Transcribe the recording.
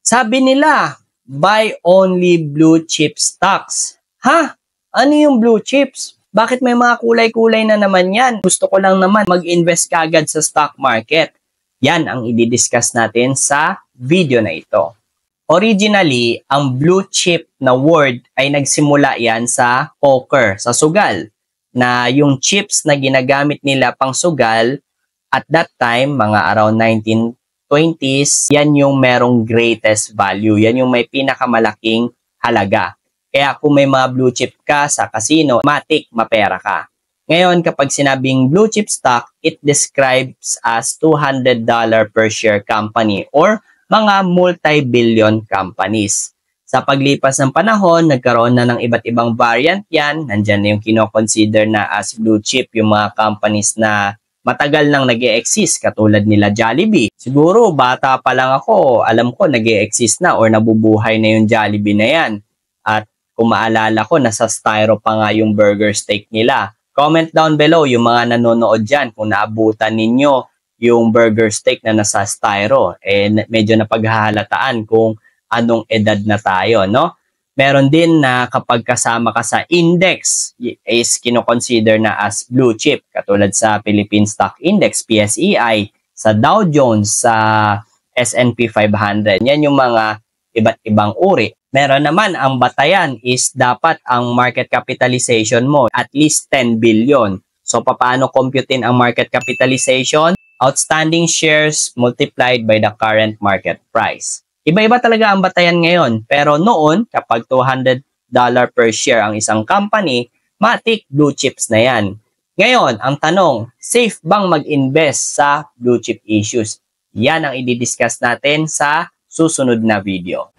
Sabi nila, buy only blue chip stocks. Ha? Ano yung blue chips? Bakit may mga kulay-kulay na naman yan? Gusto ko lang naman mag-invest kagad sa stock market. Yan ang i-discuss natin sa video na ito. Originally, ang blue chip na word ay nagsimula yan sa poker, sa sugal. Na yung chips na ginagamit nila pang sugal, at that time, mga around 1920s, yan yung merong greatest value. Yan yung may pinakamalaking halaga. Kaya kung may mga blue chip ka sa casino, matik, mapera ka. Ngayon, kapag sinabing blue chip stock, it describes as $200 per share company or mga multi-billion companies. Sa paglipas ng panahon, nagkaroon na ng iba't ibang variant yan. Nandyan na yung kino-consider na as blue chip yung mga companies na matagal nang nag-e-exist katulad nila Jollibee. Siguro bata pa lang ako, alam ko nag-e-exist na or nabubuhay na yung Jollibee na yan. At kung maalala ko, nasa styro pa nga yung burger steak nila. Comment down below yung mga nanonood dyan kung naabutan ninyo yung burger steak na nasa styro. Medyo napaghahalataan kung anong edad na tayo, no? Meron din na kapag kasama ka sa index is kino-consider na as blue chip. Katulad sa Philippine Stock Index, PSEI, sa Dow Jones, sa S&P 500. Yan yung mga iba't ibang uri. Meron naman ang batayan is dapat ang market capitalization mo at least 10 billion. So paano computein ang market capitalization? Outstanding shares multiplied by the current market price. Iba-iba talaga ang batayan ngayon. Pero noon, kapag $200 per share ang isang company, matik blue chips na yan. Ngayon, ang tanong, safe bang mag-invest sa blue chip issues? Yan ang i-discuss natin sa susunod na video.